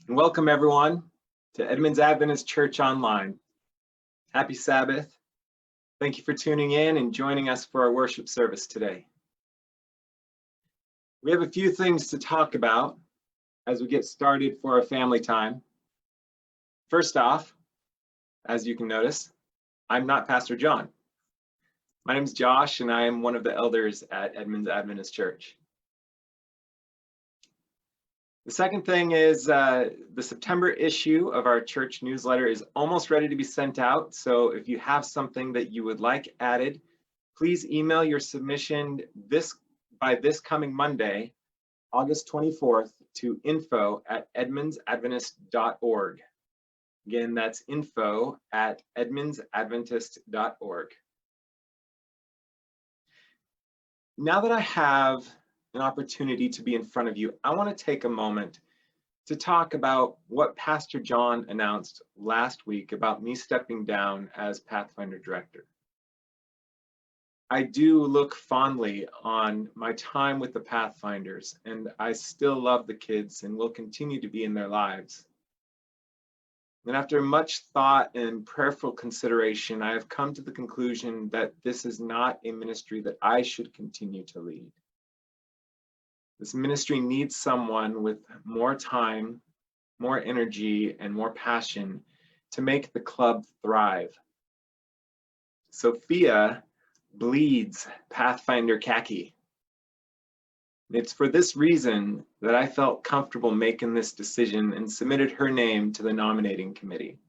And welcome everyone to Edmonds Adventist Church Online. Happy Sabbath. Thank you for tuning in and joining us for our worship service today. We have a few things to talk about as we get started for our family time. First off, as you can notice, I'm not Pastor John. My name is Josh and I am one of the elders at Edmonds Adventist Church. The second thing is the September issue of our church newsletter is almost ready to be sent out. So if you have something that you would like added, please email your submission by this coming Monday, August 24th to info@edmondsadventist.org. Again, that's info@edmondsadventist.org. Now that I have an opportunity to be in front of you, I want to take a moment to talk about what Pastor John announced last week about me stepping down as Pathfinder Director. I do look fondly on my time with the Pathfinders, and I still love the kids and will continue to be in their lives. And after much thought and prayerful consideration, I have come to the conclusion that this is not a ministry that I should continue to lead. This ministry needs someone with more time, more energy, and more passion to make the club thrive. Sophia bleeds Pathfinder khaki. It's for this reason that I felt comfortable making this decision and submitted her name to the nominating committee.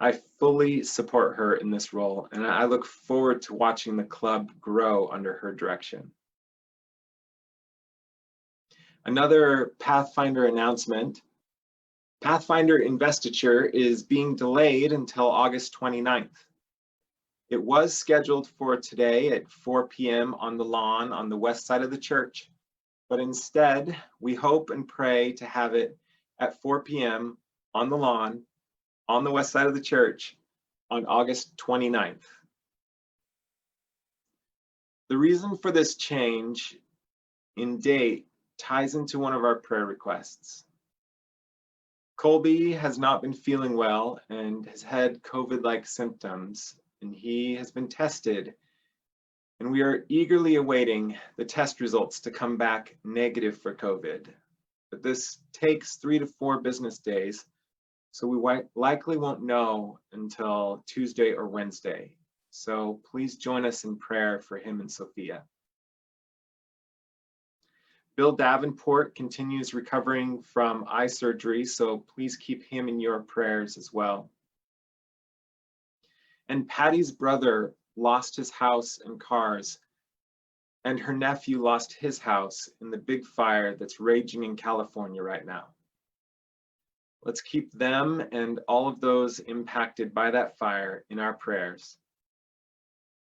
I fully support her in this role, and I look forward to watching the club grow under her direction. Another Pathfinder announcement. Pathfinder investiture is being delayed until August 29th. It was scheduled for today at 4 p.m. on the lawn on the west side of the church, but instead we hope and pray to have it at 4 p.m. on the lawn on the west side of the church on August 29th. The reason for this change in date ties into one of our prayer requests. Colby has not been feeling well and has had COVID-like symptoms, and he has been tested, and we are eagerly awaiting the test results to come back negative for COVID. But this takes 3 to 4 business days, so we likely won't know until Tuesday or Wednesday. So please join us in prayer for him and Sophia. Bill Davenport continues recovering from eye surgery, so please keep him in your prayers as well. And Patty's brother lost his house and cars, and her nephew lost his house in the big fire that's raging in California right now. Let's keep them and all of those impacted by that fire in our prayers.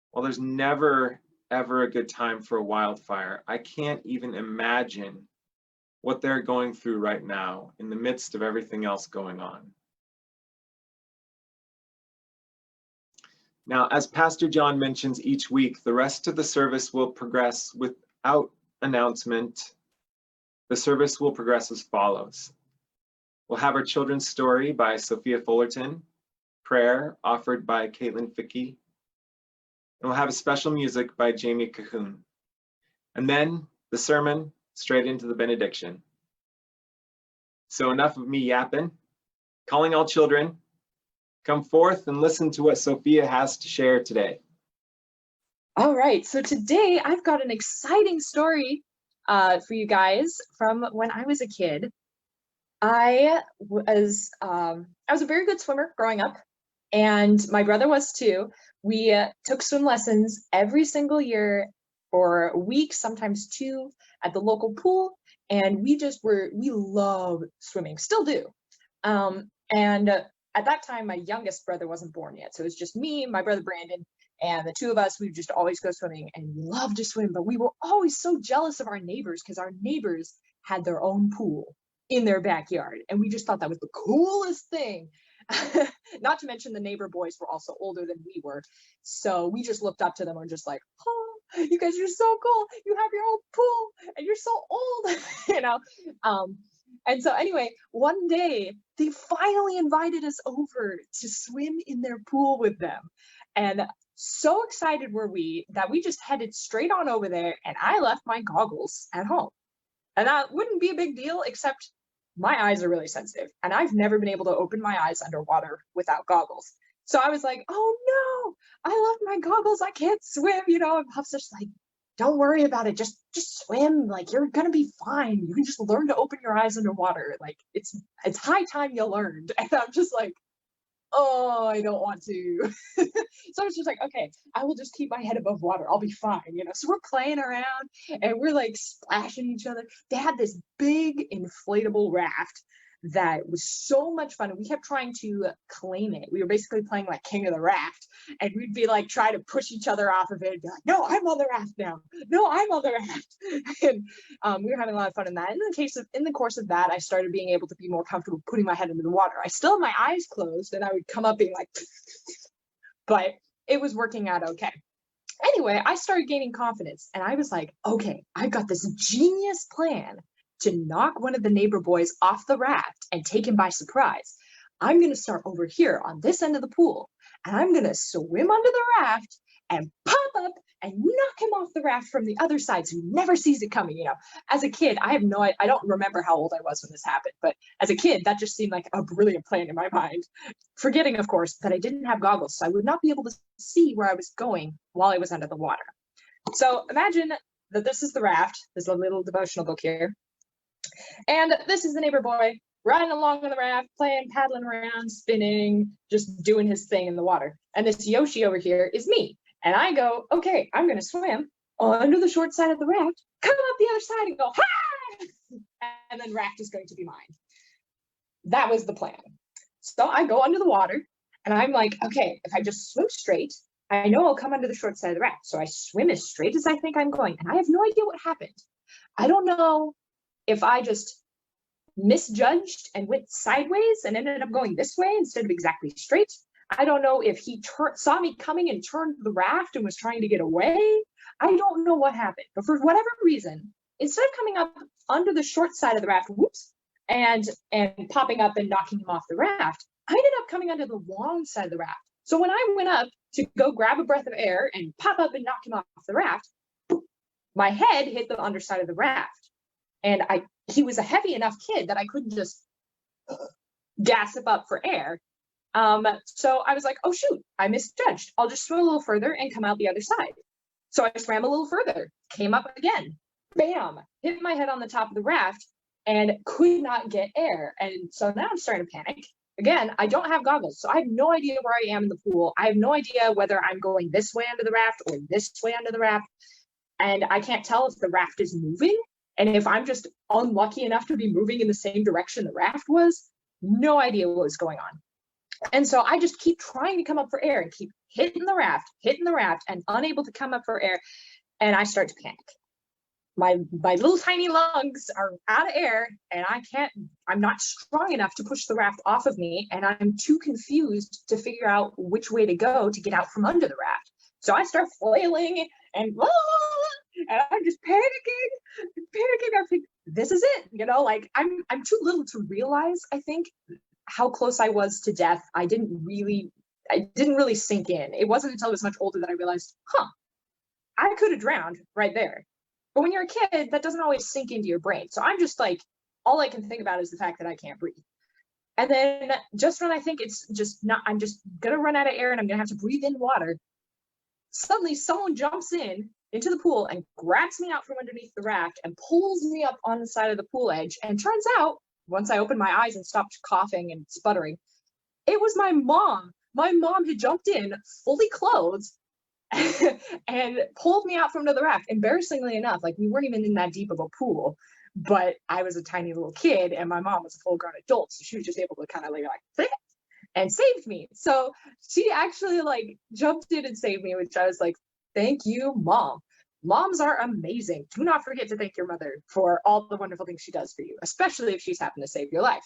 While there's never ever a good time for a wildfire, I can't even imagine what they're going through right now in the midst of everything else going on. Now, as Pastor John mentions each week, the rest of the service will progress without announcement. The service will progress as follows. We'll have our children's story by Sophia Fullerton, prayer offered by Caitlin Fickey, and we'll have a special music by Jamie Cahoon. And then the sermon straight into the benediction. So enough of me yapping. Calling all children, come forth and listen to what Sophia has to share today. All right, so today I've got an exciting story for you guys from when I was a kid. I was a very good swimmer growing up, and my brother was too. We took swim lessons every single year for a week, sometimes 2, at the local pool, and we love swimming, still do. And at that time, my youngest brother wasn't born yet, so it was just me, my brother Brandon, and the 2 of us. We would just always go swimming, and we loved to swim, but we were always so jealous of our neighbors because our neighbors had their own pool in their backyard, and we just thought that was the coolest thing. Not to mention the neighbor boys were also older than we were, so we just looked up to them and just like, oh, you guys are so cool, you have your own pool and you're so old. And so anyway, one day they finally invited us over to swim in their pool with them. And so excited were we that we just headed straight on over there, and I left my goggles at home. And that wouldn't be a big deal, except my eyes are really sensitive, and I've never been able to open my eyes underwater without goggles. So I was like, oh no, I left my goggles. I can't swim, And Puff's just like, don't worry about it. Just swim. Like, you're gonna be fine. You can just learn to open your eyes underwater. Like, it's high time you learned. And I'm just like, oh, I don't want to. So I was just like, okay, I will just keep my head above water. I'll be fine. So we're playing around and we're like splashing each other. They had this big inflatable raft that was so much fun. And we kept trying to claim it. We were basically playing like King of the Raft, and we'd be like trying to push each other off of it and be like, no, I'm on the raft now. No, I'm on the raft. And we were having a lot of fun in that. In the course of that, I started being able to be more comfortable putting my head into the water. I still had my eyes closed, and I would come up being like, but it was working out okay. Anyway, I started gaining confidence, and I was like, okay, I've got this genius plan to knock one of the neighbor boys off the raft and take him by surprise. I'm going to start over here on this end of the pool, and I'm going to swim under the raft and pop up and knock him off the raft from the other side so he never sees it coming. As a kid, I don't remember how old I was when this happened, but as a kid, that just seemed like a brilliant plan in my mind. Forgetting, of course, that I didn't have goggles, so I would not be able to see where I was going while I was under the water. So imagine that this is the raft. There's a little devotional book here. And this is the neighbor boy riding along on the raft, playing, paddling around, spinning, just doing his thing in the water. And this Yoshi over here is me. And I go, okay, I'm going to swim under the short side of the raft, come up the other side and go, ha! And then raft is going to be mine. That was the plan. So I go under the water, and I'm like, okay, if I just swim straight, I know I'll come under the short side of the raft. So I swim as straight as I think I'm going. And I have no idea what happened. I don't know if I just misjudged and went sideways and ended up going this way instead of exactly straight. I don't know if he saw me coming and turned the raft and was trying to get away. I don't know what happened, but for whatever reason, instead of coming up under the short side of the raft, whoops, and popping up and knocking him off the raft, I ended up coming under the long side of the raft. So when I went up to go grab a breath of air and pop up and knock him off the raft, my head hit the underside of the raft. And he was a heavy enough kid that I couldn't just gasp up for air. So I was like, oh shoot, I misjudged. I'll just swim a little further and come out the other side. So I swam a little further, came up again, bam, hit my head on the top of the raft and could not get air. And so now I'm starting to panic. Again, I don't have goggles, so I have no idea where I am in the pool. I have no idea whether I'm going this way under the raft or this way under the raft. And I can't tell if the raft is moving. And if I'm just unlucky enough to be moving in the same direction the raft was, no idea what was going on. And so I just keep trying to come up for air and keep hitting the raft, and unable to come up for air. And I start to panic. My little tiny lungs are out of air, and I'm not strong enough to push the raft off of me. And I'm too confused to figure out which way to go to get out from under the raft. So I start flailing and I'm just panicking. I think this is it. I'm too little to realize, I think, how close I was to death. I didn't really sink in. It wasn't until I was much older that I realized, I could have drowned right there. But when you're a kid, that doesn't always sink into your brain. So I'm just like, all I can think about is the fact that I can't breathe. And then just when I think it's just not, I'm just gonna run out of air and I'm gonna have to breathe in water, suddenly someone jumps into the pool and grabs me out from underneath the raft and pulls me up on the side of the pool edge. And turns out, once I opened my eyes and stopped coughing and sputtering, it was my mom. My mom had jumped in fully clothed and pulled me out from under the raft. Embarrassingly enough, we weren't even in that deep of a pool, but I was a tiny little kid and my mom was a full-grown adult, so she was just able to kind of and saved me. So she actually jumped in and saved me, which I was like, thank you, Mom. Moms are amazing. Do not forget to thank your mother for all the wonderful things she does for you, especially if she's happened to save your life.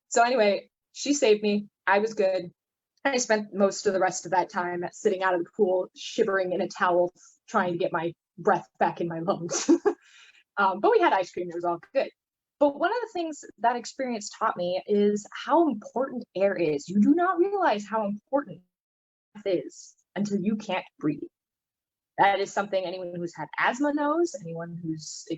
So anyway, she saved me. I was good. I spent most of the rest of that time sitting out of the pool, shivering in a towel, trying to get my breath back in my lungs. But we had ice cream. It was all good. But one of the things that experience taught me is how important air is. You do not realize how important breath is until you can't breathe. That is something anyone who's had asthma knows, anyone who's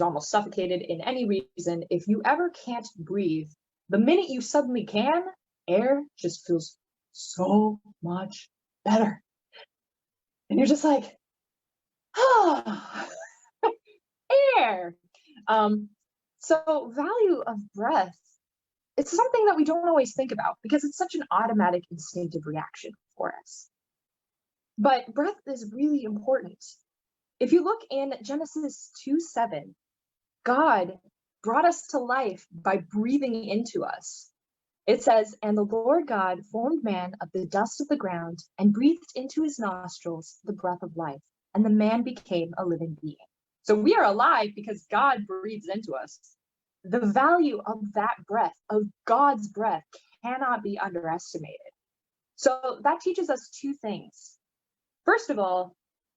almost suffocated in any reason. If you ever can't breathe, the minute you suddenly can, air just feels so much better. And you're just like, ah, air. So value of breath, it's something that we don't always think about because it's such an automatic instinctive reaction for us. But breath is really important. If you look in Genesis 2:7, God brought us to life by breathing into us. It says, "And the Lord God formed man of the dust of the ground and breathed into his nostrils the breath of life, and the man became a living being." So we are alive because God breathes into us. The value of that breath, of God's breath, cannot be underestimated. So that teaches us two things. First of all,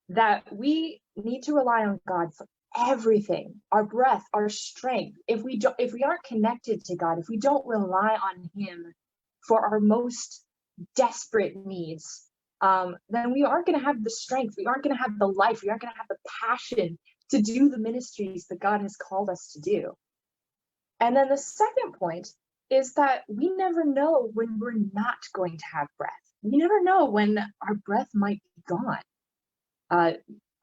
that we need to rely on God for everything, our breath, our strength. If we aren't connected to God, if we don't rely on him for our most desperate needs, then we aren't going to have the strength, we aren't going to have the life, we aren't going to have the passion to do the ministries that God has called us to do. And then the second point is that we never know when we're not going to have breath. We never know when our breath might be gone.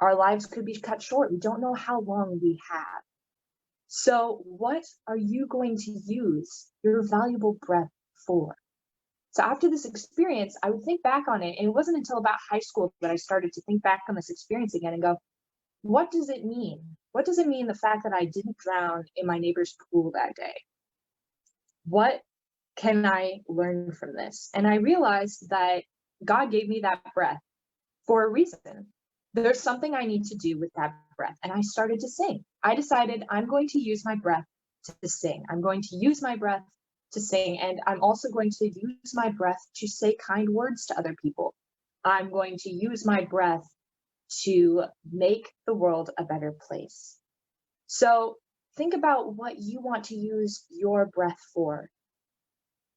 Our lives could be cut short. We don't know how long we have. So what are you going to use your valuable breath for? So after this experience, I would think back on it, and it wasn't until about high school that I started to think back on this experience again and go, what does it mean? What does it mean, the fact that I didn't drown in my neighbor's pool that day? What can I learn from this? And I realized that God gave me that breath for a reason. There's something I need to do with that breath. And I started to sing. I decided I'm going to use my breath to sing. I'm going to use my breath to sing. And I'm also going to use my breath to say kind words to other people. I'm going to use my breath to make the world a better place. So think about what you want to use your breath for.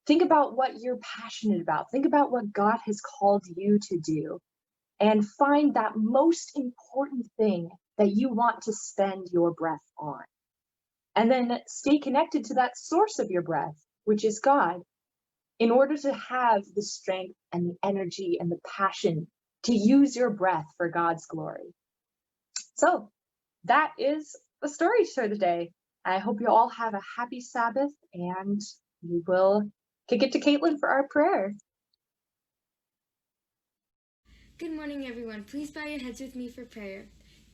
Think about what you're passionate about. Think about what God has called you to do. And find that most important thing that you want to spend your breath on. And then stay connected to that source of your breath, which is God, in order to have the strength and the energy and the passion to use your breath for God's glory. So that is the story for today. I hope you all have a happy Sabbath, and we will kick it to Caitlin for our prayer. Good morning, everyone. Please bow your heads with me for prayer.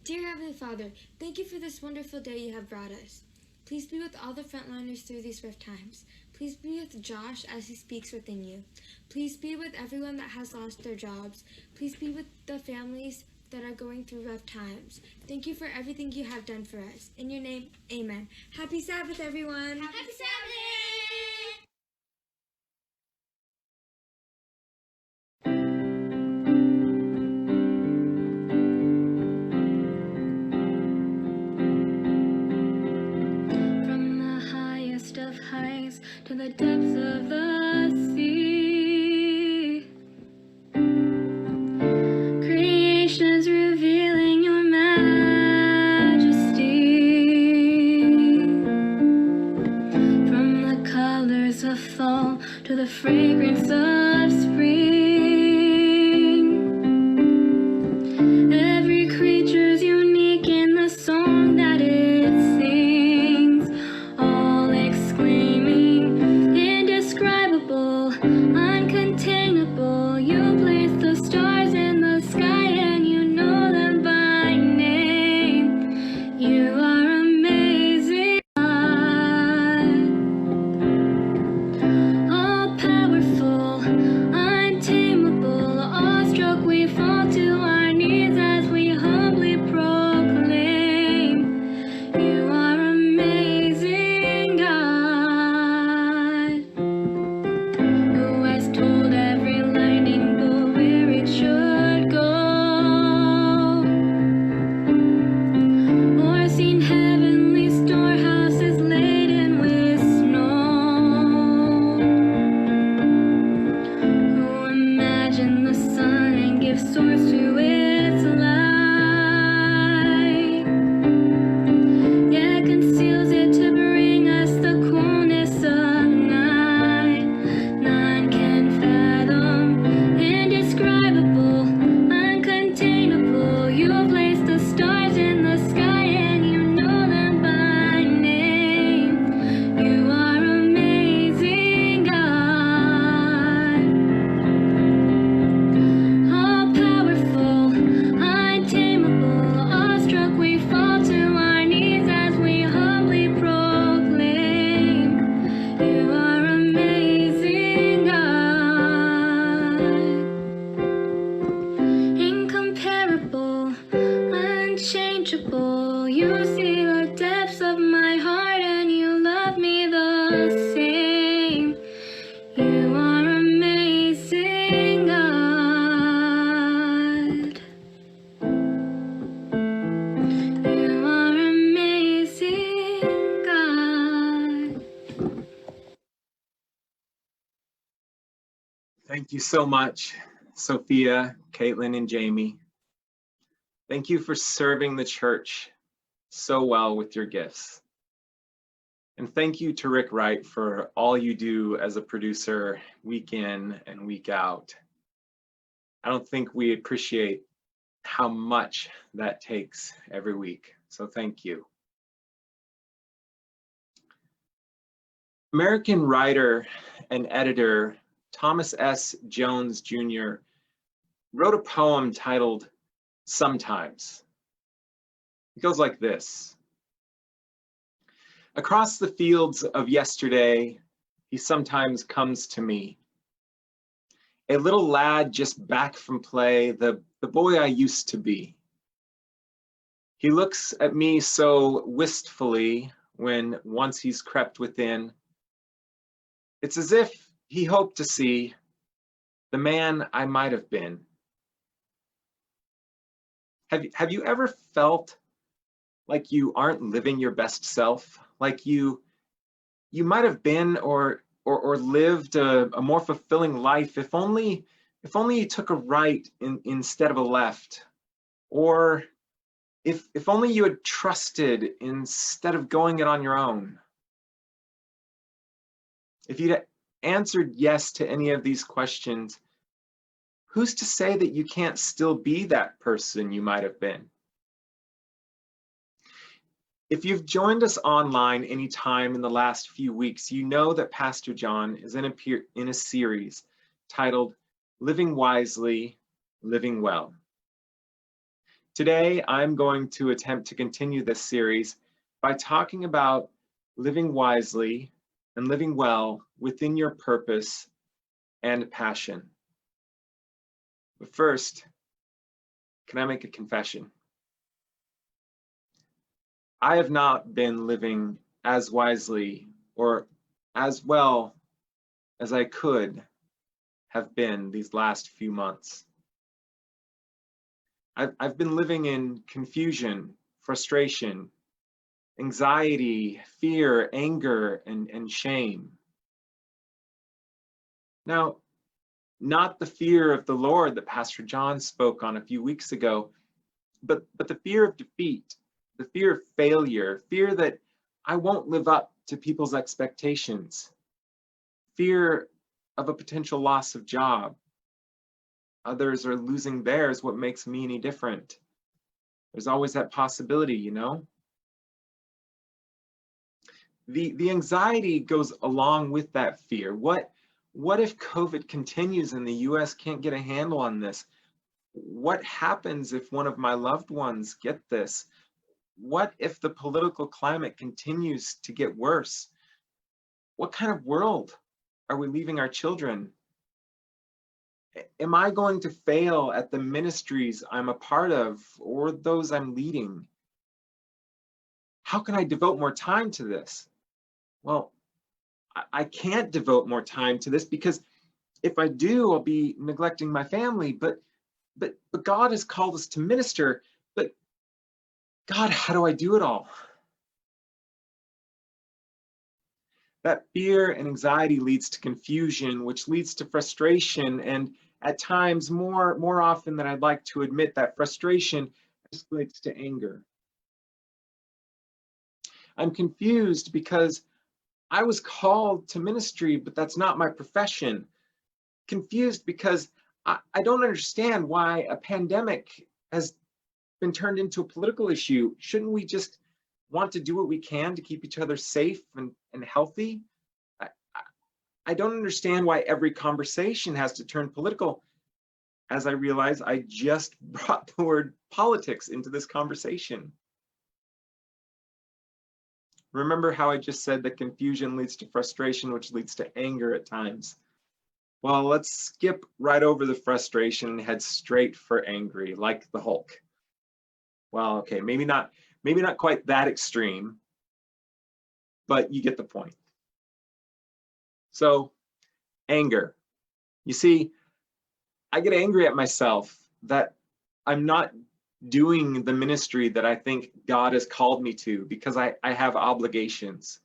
Dear Heavenly Father, thank you for this wonderful day you have brought us. Please be with all the frontliners through these rough times. Please be with Josh as he speaks within you. Please be with everyone that has lost their jobs. Please be with the families that are going through rough times. Thank you for everything you have done for us. In your name, amen. Happy Sabbath, everyone. Happy Sabbath! To the depths of the sea, creation's revealing your majesty. From the colors of fall to the fragrance of spring, every creature's unique in the song that it sings, all exclaiming, uncontainable. You place the stars in the sky and you know them by name. You are amazing, God. All powerful, you see the depths of my heart and you love me the same. You are amazing, God. You are amazing, God. Thank you so much, Sophia, Caitlin, and Jamie. Thank you for serving the church so well with your gifts. And thank you to Rick Wright for all you do as a producer week in and week out. I don't think we appreciate how much that takes every week, so thank you. American writer and editor Thomas S. Jones Jr. wrote a poem titled Sometimes. It goes like this. Across the fields of yesterday, he sometimes comes to me. A little lad just back from play, the boy I used to be. He looks at me so wistfully when once he's crept within. It's as if he hoped to see the man I might have been. Have you ever felt like you aren't living your best self? Like you might have been or lived a more fulfilling life if only you took a right instead of a left, or if only you had trusted instead of going it on your own. If you'd answered yes to any of these questions, who's to say that you can't still be that person you might have been? If you've joined us online anytime in the last few weeks, you know that Pastor John is in a series titled Living Wisely, Living Well. Today, I'm going to attempt to continue this series by talking about living wisely and living well within your purpose and passion. But first, can I make a confession? I have not been living as wisely or as well as I could have been these last few months. I've been living in confusion, frustration, anxiety, fear, anger, and shame. Now, not the fear of the Lord that Pastor John spoke on a few weeks ago, but the fear of defeat, the fear of failure, fear that I won't live up to people's expectations, fear of a potential loss of job. Others are losing theirs. What makes me any different? There's always that possibility, you know? The anxiety goes along with that fear. What if COVID continues and the US can't get a handle on this? What happens if one of my loved ones get this? What if the political climate continues to get worse? What kind of world are we leaving our children? Am I going to fail at the ministries I'm a part of or those I'm leading? How can I devote more time to this? Well, I can't devote more time to this because if I do, I'll be neglecting my family. But God has called us to minister. But God, how do I do it all? That fear and anxiety leads to confusion, which leads to frustration, and at times, more often than I'd like to admit, that frustration escalates to anger. I'm confused because I was called to ministry, but that's not my profession. Confused because I don't understand why a pandemic has been turned into a political issue. Shouldn't we just want to do what we can to keep each other safe and healthy? I don't understand why every conversation has to turn political. As I realize, I just brought the word politics into this conversation. Remember how I just said that confusion leads to frustration, which leads to anger at times? Well, let's skip right over the frustration and head straight for angry, like the Hulk. Well, okay, maybe not Maybe not quite that extreme, but you get the point. So, anger. You see, I get angry at myself that I'm not doing the ministry that I think God has called me to because I have obligations.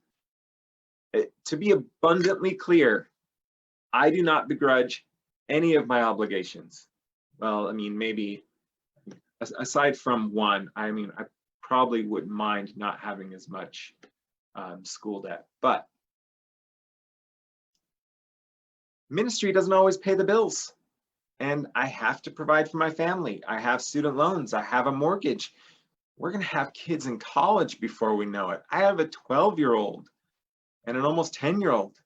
To be abundantly clear, I do not begrudge any of my obligations. Well, I mean, maybe aside from one, I mean, I probably wouldn't mind not having as much school debt, but ministry doesn't always pay the bills. And I have to provide for my family. I have student loans. I have a mortgage. We're going to have kids in college before we know it. I have a 12-year-old and an almost 10-year-old.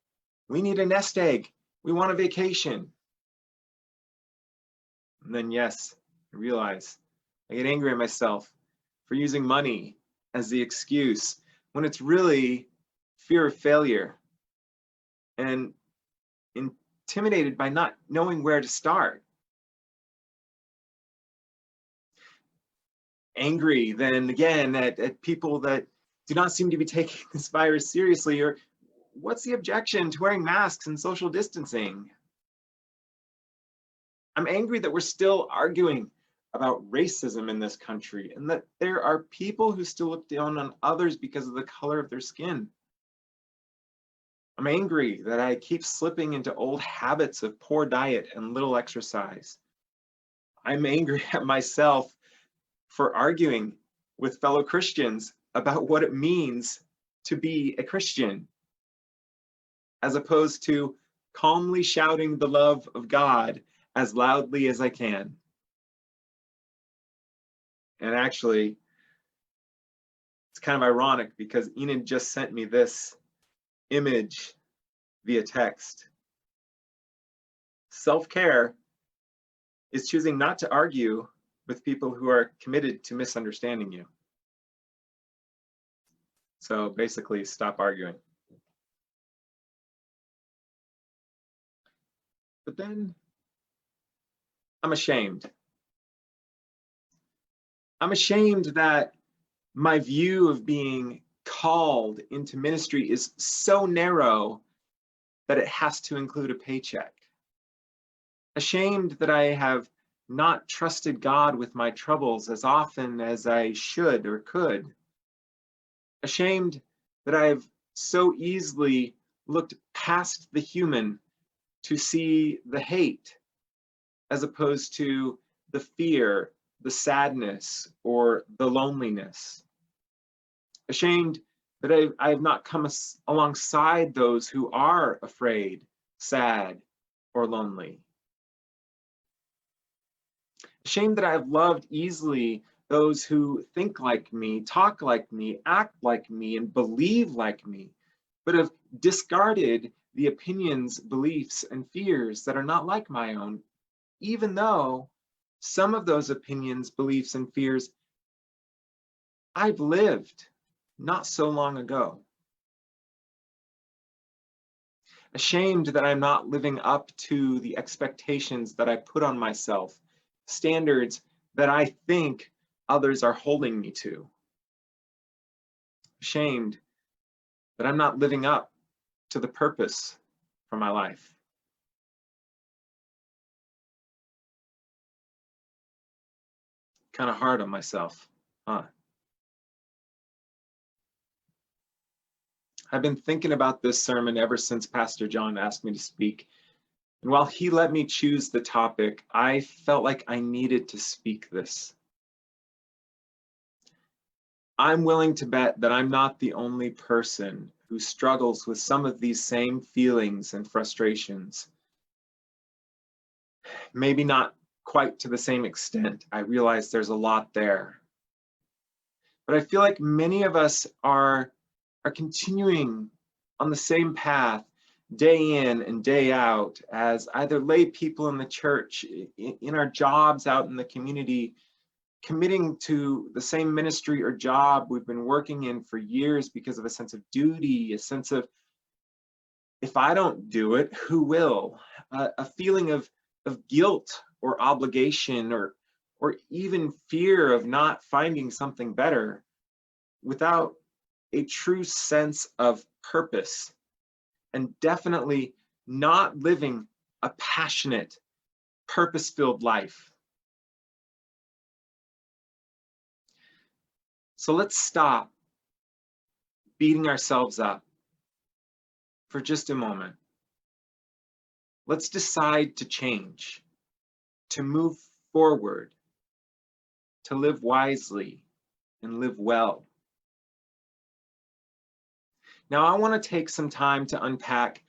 We need a nest egg. We want a vacation. And then, yes, I realize I get angry at myself for using money as the excuse when it's really fear of failure and intimidated by not knowing where to start. Angry then again at people that do not seem to be taking this virus seriously, or what's the objection to wearing masks and social distancing? I'm angry that we're still arguing about racism in this country and that there are people who still look down on others because of the color of their skin. I'm angry that I keep slipping into old habits of poor diet and little exercise. I'm angry at myself for arguing with fellow Christians about what it means to be a Christian, as opposed to calmly shouting the love of God as loudly as I can. And actually, it's kind of ironic because Enid just sent me this image via text. Self-care is choosing not to argue with people who are committed to misunderstanding you. So basically, stop arguing. But then I'm ashamed. I'm ashamed that my view of being called into ministry is so narrow that it has to include a paycheck. Ashamed that I have not trusted God with my troubles as often as I should or could. Ashamed that I've so easily looked past the human to see the hate as opposed to the fear, the sadness, or the loneliness. Ashamed that I have not come alongside those who are afraid, sad, or lonely. Ashamed that I have loved easily those who think like me, talk like me, act like me, and believe like me, but have discarded the opinions, beliefs, and fears that are not like my own, even though some of those opinions, beliefs, and fears I've lived not so long ago. Ashamed that I'm not living up to the expectations that I put on myself, standards that I think others are holding me to. Ashamed that I'm not living up to the purpose for my life. Kind of hard on myself, huh? I've been thinking about this sermon ever since Pastor John asked me to speak. And while he let me choose the topic, I felt like I needed to speak this. I'm willing to bet that I'm not the only person who struggles with some of these same feelings and frustrations. Maybe not quite to the same extent. I realize there's a lot there. But I feel like many of us are continuing on the same path day in and day out as either lay people in the church, in our jobs out in the community, committing to the same ministry or job we've been working in for years because of a sense of duty, a sense of, if I don't do it, who will? A feeling of guilt or obligation or even fear of not finding something better. without a true sense of purpose, and definitely not living a passionate, purpose-filled life. So let's stop beating ourselves up for just a moment. Let's decide to change, to move forward, to live wisely and live well. Now, I want to take some time to unpack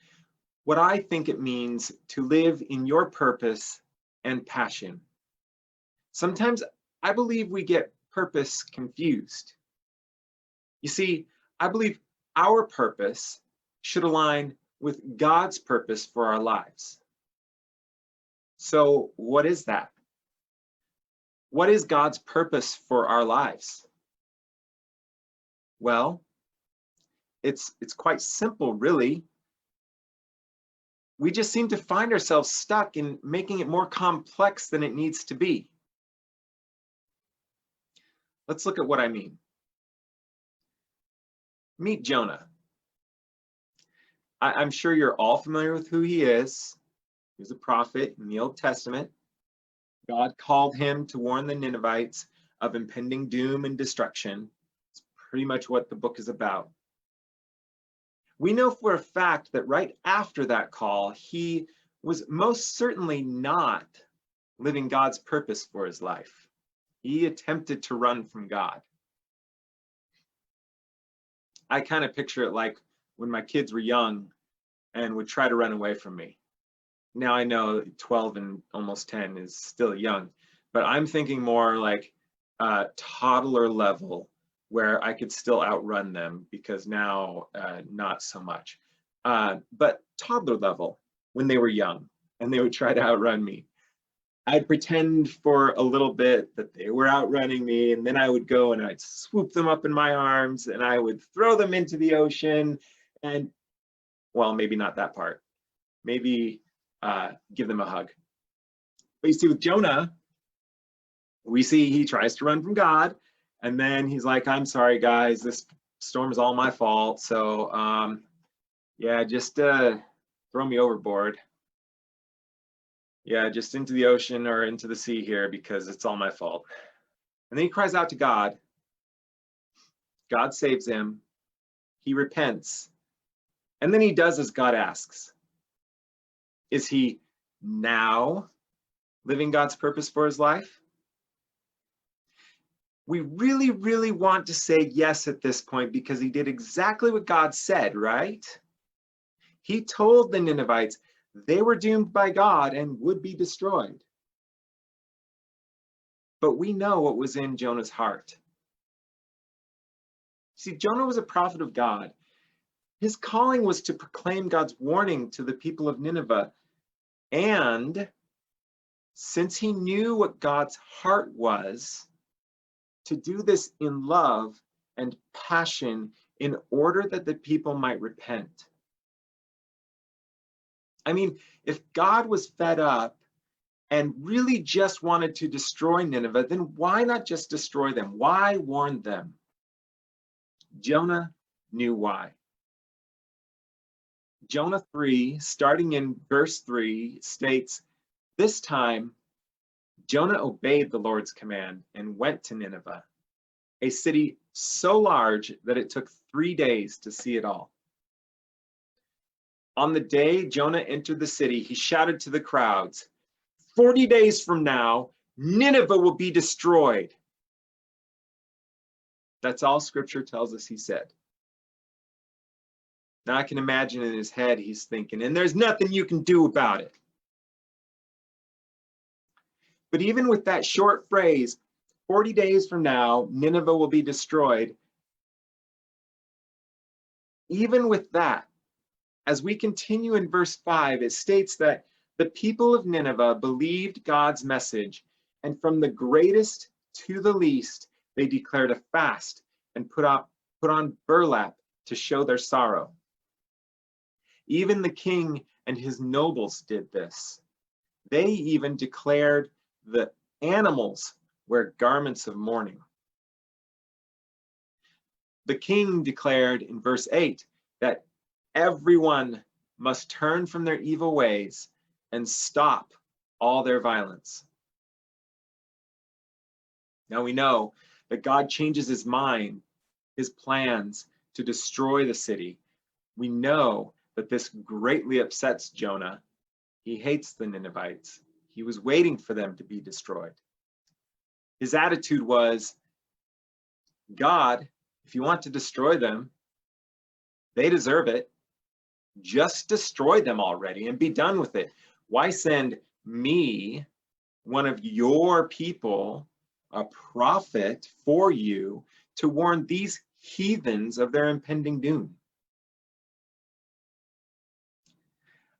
what I think it means to live in your purpose and passion. Sometimes I believe we get purpose confused. You see, I believe our purpose should align with God's purpose for our lives. So, what is that? What is God's purpose for our lives? Well, it's quite simple, really. We just seem to find ourselves stuck in making it more complex than it needs to be. Let's look at what I mean. Meet Jonah. I'm sure you're all familiar with who he is. He was a prophet in the Old Testament. God called him to warn the Ninevites of impending doom and destruction. It's pretty much what the book is about. We know for a fact that right after that call, he was most certainly not living God's purpose for his life. He attempted to run from God. I kind of picture it like when my kids were young and would try to run away from me. Now I know 12 and almost 10 is still young, but I'm thinking more like toddler level, where I could still outrun them, because now not so much. But toddler level, when they were young and they would try to outrun me, I'd pretend for a little bit that they were outrunning me, and then I would go and I'd swoop them up in my arms and I would throw them into the ocean, and, well, maybe not that part. Maybe give them a hug. But you see, with Jonah, we see he tries to run from God, and then he's like, I'm sorry, guys, this storm is all my fault. So, yeah, just throw me overboard. Yeah, just into the ocean or into the sea here, because it's all my fault. And then he cries out to God. God saves him. He repents. And then he does as God asks. Is he now living God's purpose for his life? We really, really want to say yes at this point, because he did exactly what God said, right? He told the Ninevites they were doomed by God and would be destroyed. But we know what was in Jonah's heart. See, Jonah was a prophet of God. His calling was to proclaim God's warning to the people of Nineveh. And since he knew what God's heart was, to do this in love and passion in order that the people might repent. I mean, if God was fed up and really just wanted to destroy Nineveh, then why not just destroy them? Why warn them? Jonah knew why. Jonah 3, starting in verse 3, states, "This time Jonah obeyed the Lord's command and went to Nineveh, a city so large that it took 3 days to see it all. On the day Jonah entered the city, he shouted to the crowds, 40 days from now, Nineveh will be destroyed." That's all scripture tells us he said. Now I can imagine in his head he's thinking, and there's nothing you can do about it. But even with that short phrase, 40 days from now, Nineveh will be destroyed, even with that, as we continue in verse 5, it states that the people of Nineveh believed God's message, and from the greatest to the least, they declared a fast and put on burlap to show their sorrow. Even the king and his nobles did this. They even declared the animals wear garments of mourning. The king declared in verse 8 that everyone must turn from their evil ways and stop all their violence. Now we know that God changes his mind, his plans to destroy the city. We know that this greatly upsets Jonah. He hates the Ninevites. He was waiting for them to be destroyed. His attitude was, God, if you want to destroy them, they deserve it. Just destroy them already and be done with it. Why send me, one of your people, a prophet for you to warn these heathens of their impending doom?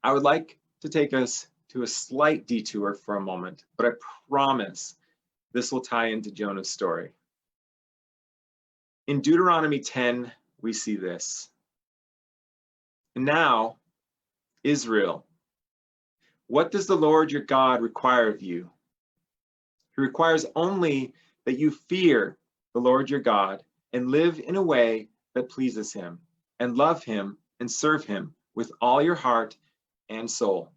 I would like to take us to a slight detour for a moment, but I promise this will tie into Jonah's story. In Deuteronomy 10, we see this. And now, Israel, what does the Lord your God require of you? He requires only that you fear the Lord your God and live in a way that pleases him, and love him and serve him with all your heart and soul.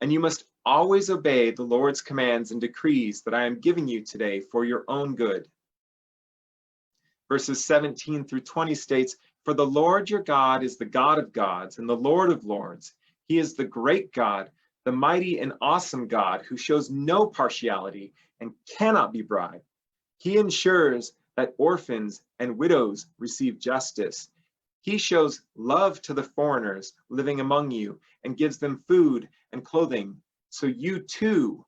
And you must always obey the Lord's commands and decrees that I am giving you today for your own good. Verses 17 through 20 states, for the Lord your God is the God of gods and the Lord of lords. He is the great God, the mighty and awesome God who shows no partiality and cannot be bribed. He ensures that orphans and widows receive justice. He shows love to the foreigners living among you and gives them food and clothing. So you too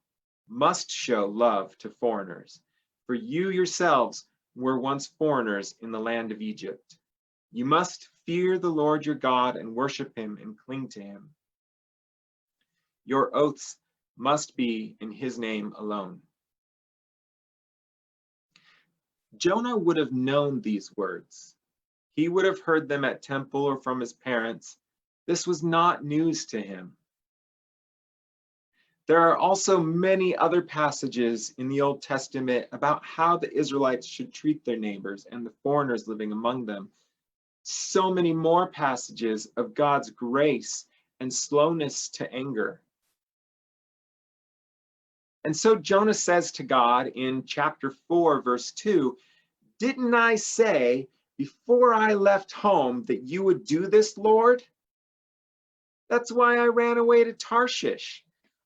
must show love to foreigners. For you yourselves were once foreigners in the land of Egypt. You must fear the Lord your God and worship him and cling to him. Your oaths must be in his name alone. Jonah would have known these words. He would have heard them at temple or from his parents. This was not news to him. There are also many other passages in the Old Testament about how the Israelites should treat their neighbors and the foreigners living among them. So many more passages of God's grace and slowness to anger. And so Jonah says to God in chapter 4, verse 2, didn't I say before I left home that you would do this, Lord? That's why I ran away to Tarshish.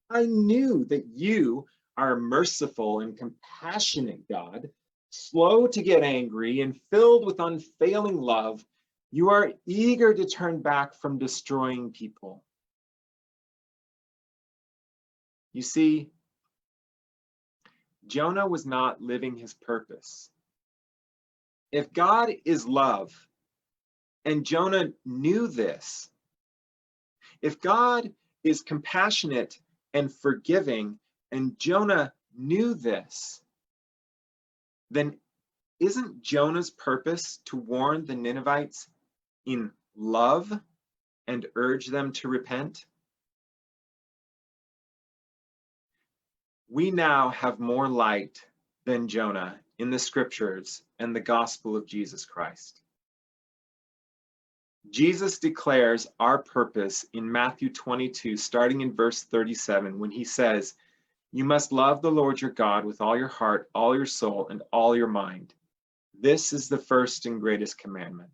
I knew that you are a merciful and compassionate God, slow to get angry and filled with unfailing love. You are eager to turn back from destroying people. You see, Jonah was not living his purpose. If God is love, and Jonah knew this, if God is compassionate and forgiving, and Jonah knew this, then isn't Jonah's purpose to warn the Ninevites in love and urge them to repent? We now have more light than Jonah in the scriptures and the gospel of Jesus Christ. Jesus declares our purpose in Matthew 22, starting in verse 37, when he says, you must love the Lord your God with all your heart, all your soul, and all your mind. This is the first and greatest commandment.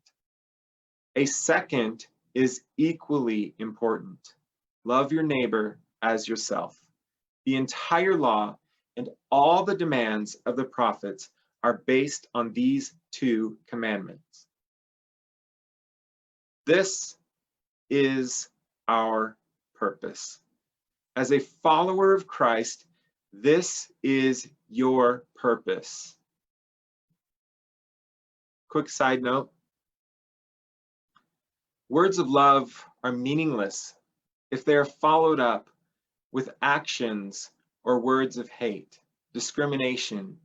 A second is equally important. Love your neighbor as yourself. The entire law and all the demands of the prophets are based on these two commandments. This is our purpose. As a follower of Christ, this is your purpose. Quick side note. Words of love are meaningless if they are followed up with actions or words of hate, discrimination,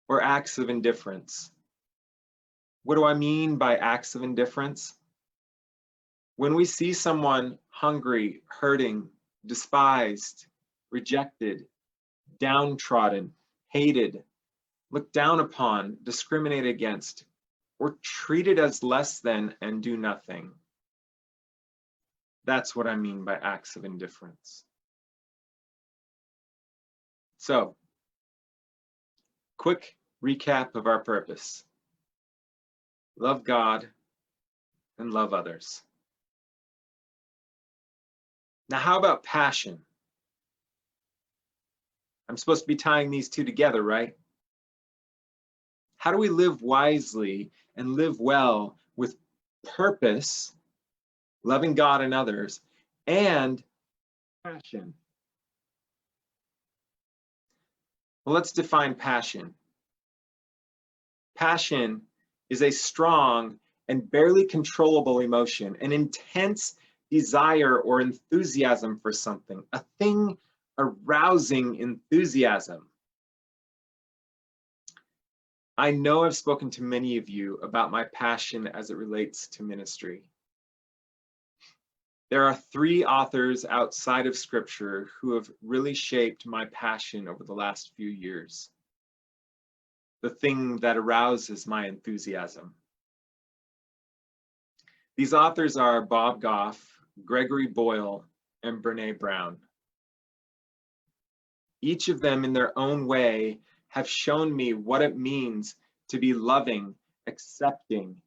or acts of indifference. What do I mean by acts of indifference? When we see someone hungry, hurting, despised, rejected, downtrodden, hated, looked down upon, discriminated against, or treated as less than and do nothing. That's what I mean by acts of indifference. So, quick recap of our purpose. Love God and love others. Now, how about passion? I'm supposed to be tying these two together, right? How do we live wisely and live well with purpose, loving God and others, and passion? Well, let's define passion. Passion is a strong and barely controllable emotion, an intense desire or enthusiasm for something, a thing arousing enthusiasm. I know I've spoken to many of you about my passion as it relates to ministry. There are 3 authors outside of Scripture who have really shaped my passion over the last few years. The thing that arouses my enthusiasm. These authors are Bob Goff, Gregory Boyle, and Brené Brown. Each of them in their own way have shown me what it means to be loving, accepting,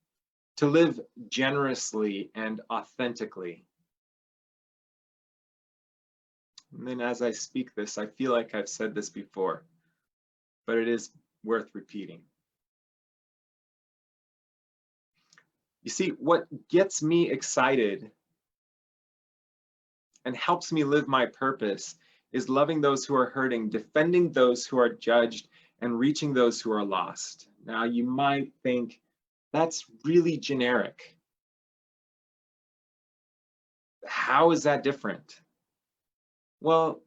to live generously and authentically. And then as I speak this, I feel like I've said this before, but it is worth repeating. You see, what gets me excited and helps me live my purpose is loving those who are hurting, defending those who are judged, and reaching those who are lost. Now, you might think that's really generic. How is that different? Well,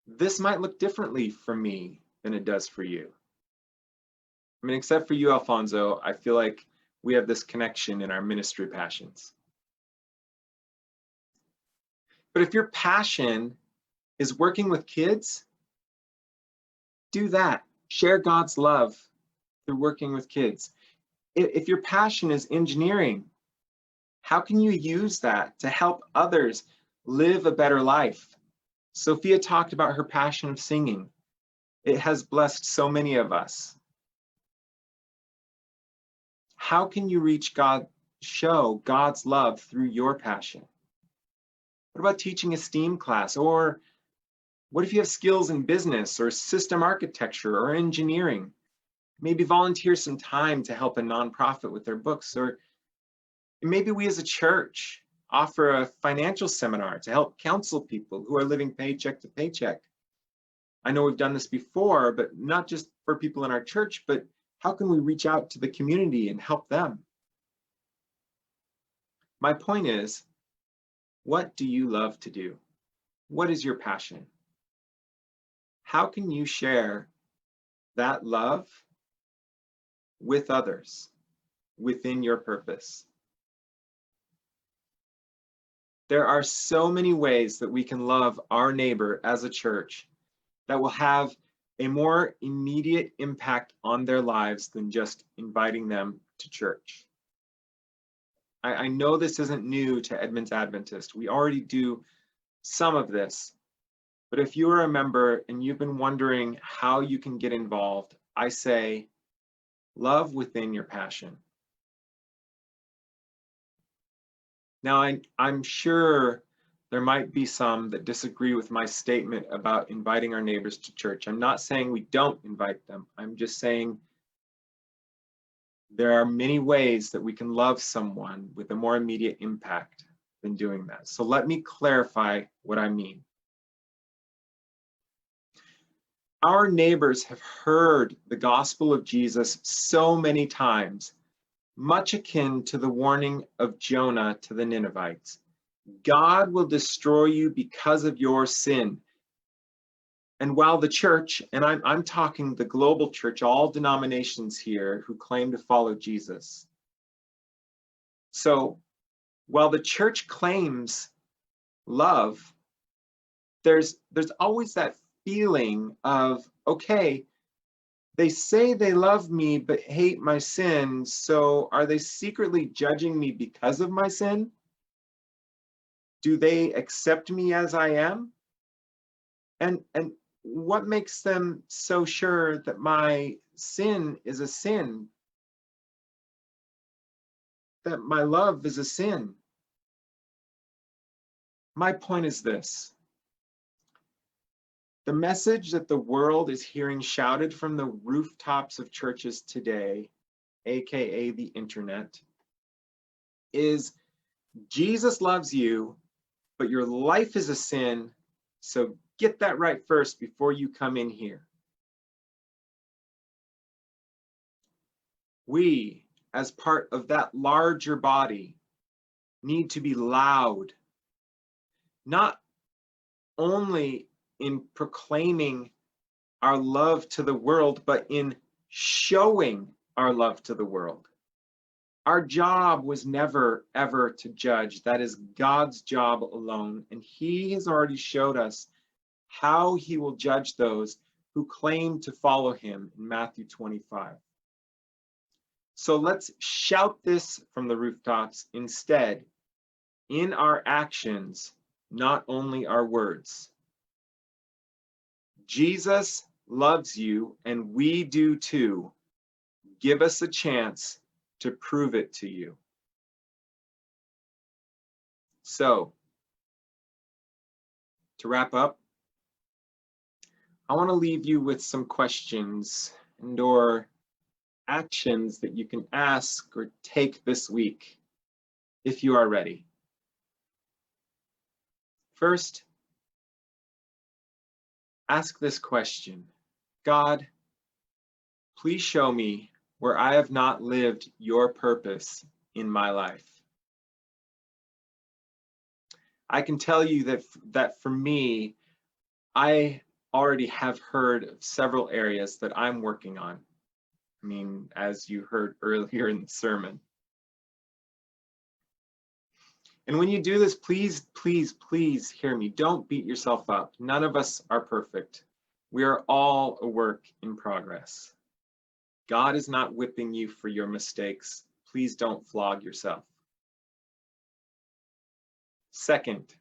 this might look differently for me than it does for you. I mean, except for you, Alfonso, I feel like we have this connection in our ministry passions. But if your passion is working with kids, do that. Share God's love through working with kids. If your passion is engineering, how can you use that to help others live a better life? Sophia talked about her passion of singing. It has blessed so many of us. How can you reach God, show God's love through your passion? What about teaching a STEAM class? Or what if you have skills in business or system architecture or engineering? Maybe volunteer some time to help a nonprofit with their books. Or maybe we as a church offer a financial seminar to help counsel people who are living paycheck to paycheck. I know we've done this before, but not just for people in our church, but how can we reach out to the community and help them? My point is, what do you love to do? What is your passion? How can you share that love with others within your purpose? There are so many ways that we can love our neighbor as a church that will have a more immediate impact on their lives than just inviting them to church. I know this isn't new to Edmonds Adventist. We already do some of this. But if you are a member and you've been wondering how you can get involved, I say, love within your passion. Now, I'm sure there might be some that disagree with my statement about inviting our neighbors to church. I'm not saying we don't invite them. I'm just saying there are many ways that we can love someone with a more immediate impact than doing that. So let me clarify what I mean. Our neighbors have heard the gospel of Jesus so many times, much akin to the warning of Jonah to the Ninevites. God will destroy you because of your sin. And while the church, and I'm talking the global church, all denominations here who claim to follow Jesus. So while the church claims love, there's always that feeling of, okay, They say they love me but hate my sin, so are they secretly judging me because of my sin? Do they accept me as I am? And what makes them so sure that my sin is a sin? That my love is a sin? My point is this. The message that the world is hearing shouted from the rooftops of churches today, aka the internet, is Jesus loves you, but your life is a sin, so get that right first before you come in here. We, as part of that larger body, need to be loud, not only in proclaiming our love to the world, but in showing our love to the world. Our job was never, ever to judge. That is God's job alone. And He has already showed us how He will judge those who claim to follow Him in Matthew 25. So let's shout this from the rooftops instead, in our actions, not only our words. Jesus loves you, and we do too. Give us a chance to prove it to you. So, to wrap up, I want to leave you with some questions and/or actions that you can ask or take this week, if you are ready. First, ask this question: God, please show me where I have not lived your purpose in my life. I can tell you that for me, I already have heard of several areas that I'm working on. I mean, as you heard earlier in the sermon. And when you do this, please, please, please hear me. Don't beat yourself up. None of us are perfect. We are all a work in progress. God is not whipping you for your mistakes. Please don't flog yourself. Second,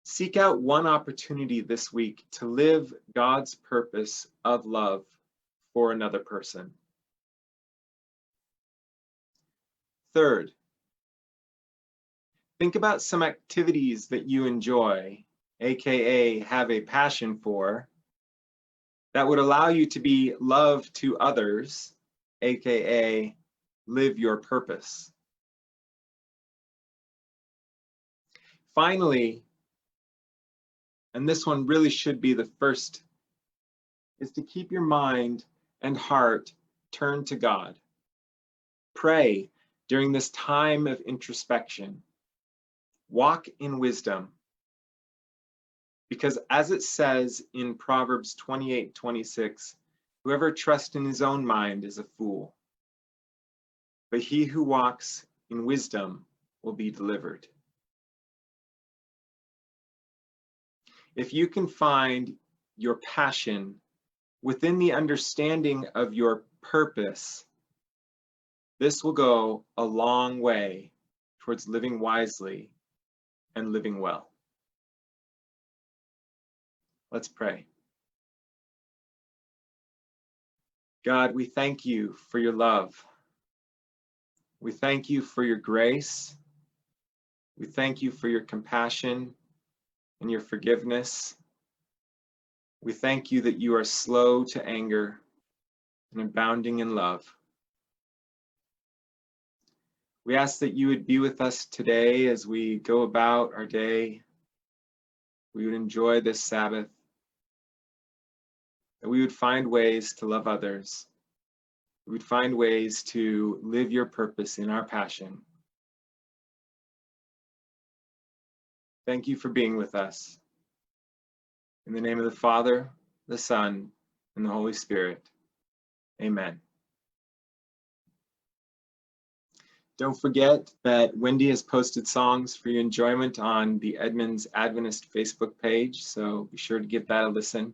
seek out one opportunity this week to live God's purpose of love for another person. Third, think about some activities that you enjoy, aka have a passion for, that would allow you to be love to others, aka live your purpose. Finally, and this one really should be the first, is to keep your mind and heart turned to God. Pray during this time of introspection. Walk in wisdom. Because as it says in Proverbs 28:26, whoever trusts in his own mind is a fool, but he who walks in wisdom will be delivered. If you can find your passion within the understanding of your purpose, this will go a long way towards living wisely and living well. Let's pray. God, we thank you for your love. We thank you for your grace. We thank you for your compassion and your forgiveness. We thank you that you are slow to anger and abounding in love. We ask that you would be with us today as we go about our day. We would enjoy this Sabbath. That we would find ways to love others. We would find ways to live your purpose in our passion. Thank you for being with us. In the name of the Father, the Son, and the Holy Spirit. Amen. Don't forget that Wendy has posted songs for your enjoyment on the Edmonds Adventist Facebook page, so be sure to give that a listen.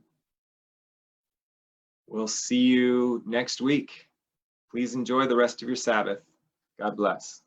We'll see you next week. Please enjoy the rest of your Sabbath. God bless.